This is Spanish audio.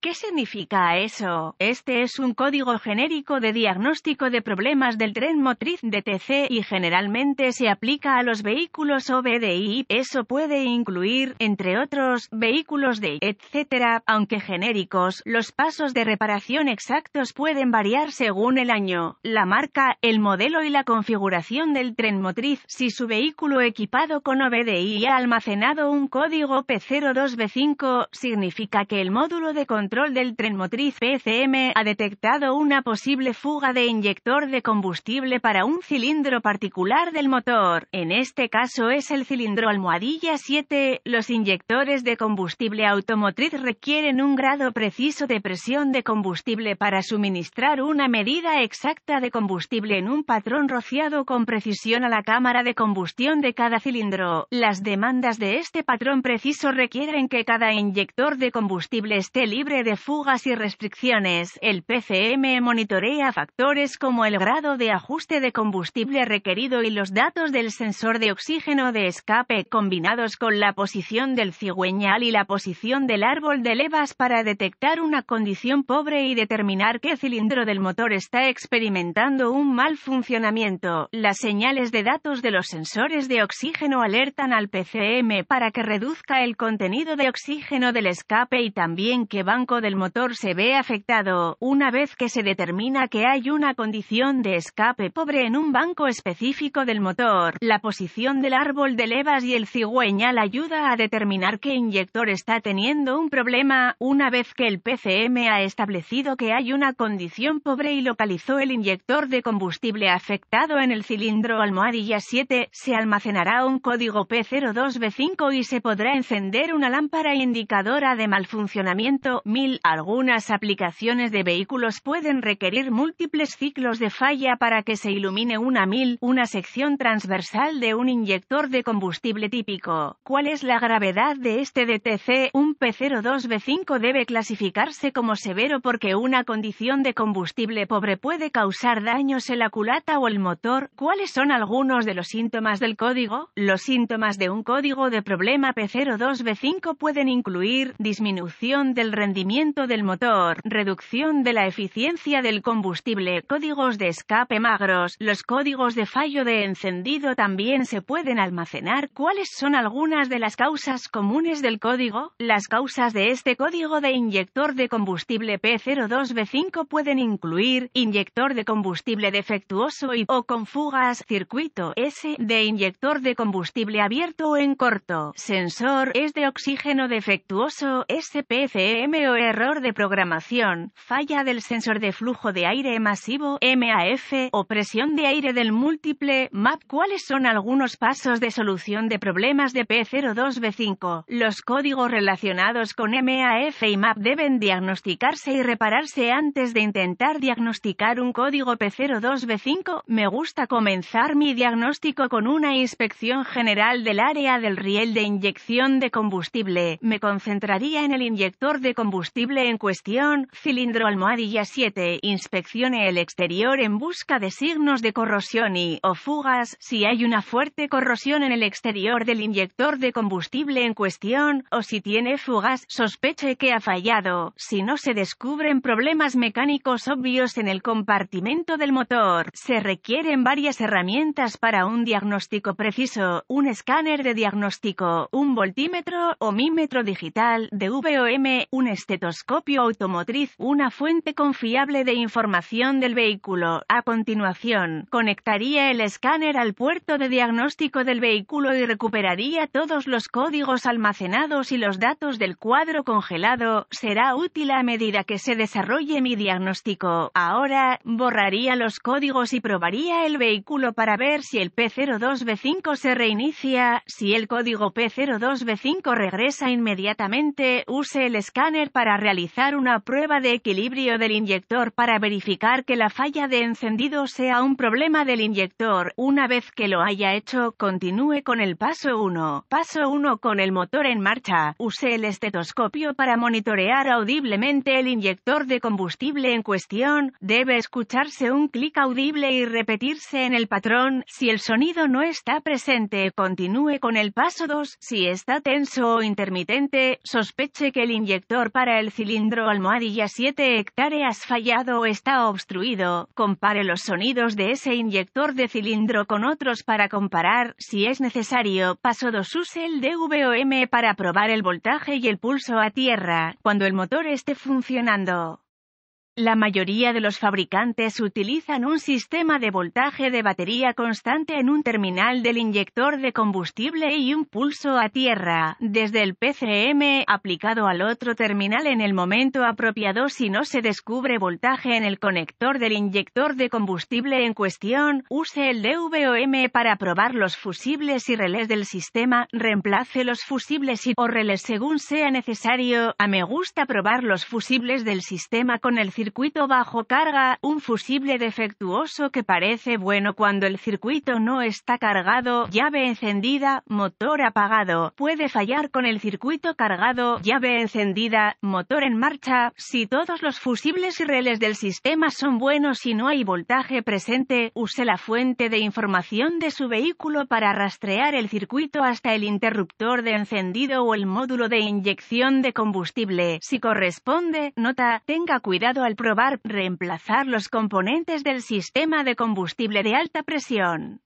¿Qué significa eso? Este es un código genérico de diagnóstico de problemas del tren motriz DTC y generalmente se aplica a los vehículos OBDI. Eso puede incluir, entre otros, vehículos de etc. Aunque genéricos, los pasos de reparación exactos pueden variar según el año, la marca, el modelo y la configuración del tren motriz. Si su vehículo equipado con OBDI ha almacenado un código P02B5, significa que el módulo de control del tren motriz PCM ha detectado una posible fuga de inyector de combustible para un cilindro particular del motor. En este caso es el cilindro almohadilla 7. Los inyectores de combustible automotriz requieren un grado preciso de presión de combustible para suministrar una medida exacta de combustible en un patrón rociado con precisión a la cámara de combustión de cada cilindro. Las demandas de este patrón preciso requieren que cada inyector de combustible esté libre de fugas y restricciones. El PCM monitorea factores como el grado de ajuste de combustible requerido y los datos del sensor de oxígeno de escape, combinados con la posición del cigüeñal y la posición del árbol de levas para detectar una condición pobre y determinar qué cilindro del motor está experimentando un mal funcionamiento. Las señales de datos de los sensores de oxígeno alertan al PCM para que reduzca el contenido de oxígeno del escape y también que banco del motor se ve afectado. Una vez que se determina que hay una condición de escape pobre en un banco específico del motor, la posición del árbol de levas y el cigüeñal ayuda a determinar qué inyector está teniendo un problema. Una vez que el PCM ha establecido que hay una condición pobre y localizó el inyector de combustible afectado en el cilindro almohadilla 7, se almacenará un código P02B5 y se podrá encender una lámpara indicadora de mal funcionamiento. Algunas aplicaciones de vehículos pueden requerir múltiples ciclos de falla para que se ilumine una sección transversal de un inyector de combustible típico. ¿Cuál es la gravedad de este DTC? Un P02B5 debe clasificarse como severo porque una condición de combustible pobre puede causar daños en la culata o el motor. ¿Cuáles son algunos de los síntomas del código? Los síntomas de un código de problema P02B5 pueden incluir disminución del rendimiento del motor, reducción de la eficiencia del combustible, códigos de escape magros. Los códigos de fallo de encendido también se pueden almacenar. ¿Cuáles son algunas de las causas comunes del código? Las causas de este código de inyector de combustible P02B5 pueden incluir inyector de combustible defectuoso o con fugas, circuito S de inyector de combustible abierto o en corto, sensor es de oxígeno defectuoso, SPCM o error de programación, falla del sensor de flujo de aire masivo, MAF, o presión de aire del múltiple, MAP. ¿Cuáles son algunos pasos de solución de problemas de P02B5? Los códigos relacionados con MAF y MAP deben diagnosticarse y repararse antes de intentar diagnosticar un código P02B5. Me gusta comenzar mi diagnóstico con una inspección general del área del riel de inyección de combustible. Me concentraría en el inyector de combustible en cuestión, cilindro almohadilla 7. Inspeccione el exterior en busca de signos de corrosión o fugas. Si hay una fuerte corrosión en el exterior del inyector de combustible en cuestión, o si tiene fugas, sospeche que ha fallado. Si no se descubren problemas mecánicos obvios en el compartimento del motor, se requieren varias herramientas para un diagnóstico preciso: un escáner de diagnóstico, un voltímetro o mímetro digital, DVOM, un estetoscopio automotriz, una fuente confiable de información del vehículo. A continuación, conectaría el escáner al puerto de diagnóstico del vehículo y recuperaría todos los códigos almacenados y los datos del cuadro congelado. Será útil a medida que se desarrolle mi diagnóstico. Ahora, borraría los códigos y probaría el vehículo para ver si el P02B5 se reinicia. Si el código P02B5 regresa inmediatamente, use el escáner para realizar una prueba de equilibrio del inyector para verificar que la falla de encendido sea un problema del inyector. Una vez que lo haya hecho, continúe con el paso 1. Paso 1. Con el motor en marcha, use el estetoscopio para monitorear audiblemente el inyector de combustible en cuestión. Debe escucharse un clic audible y repetirse en el patrón. Si el sonido no está presente, continúe con el paso 2. Si está tenso o intermitente, sospeche que el inyector para para el cilindro almohadilla 7 hectáreas fallado o está obstruido. Compare los sonidos de ese inyector de cilindro con otros para comparar, si es necesario. Paso 2. Use el DVOM para probar el voltaje y el pulso a tierra, cuando el motor esté funcionando. La mayoría de los fabricantes utilizan un sistema de voltaje de batería constante en un terminal del inyector de combustible y un pulso a tierra, desde el PCM, aplicado al otro terminal en el momento apropiado. Si no se descubre voltaje en el conector del inyector de combustible en cuestión, use el DVOM para probar los fusibles y relés del sistema. Reemplace los fusibles o relés según sea necesario. Me gusta probar los fusibles del sistema con el circuito bajo carga, un fusible defectuoso que parece bueno cuando el circuito no está cargado, llave encendida, motor apagado, puede fallar con el circuito cargado, llave encendida, motor en marcha. Si todos los fusibles y relés del sistema son buenos y no hay voltaje presente, use la fuente de información de su vehículo para rastrear el circuito hasta el interruptor de encendido o el módulo de inyección de combustible. Si corresponde, nota, tenga cuidado al probar, reemplazar los componentes del sistema de combustible de alta presión.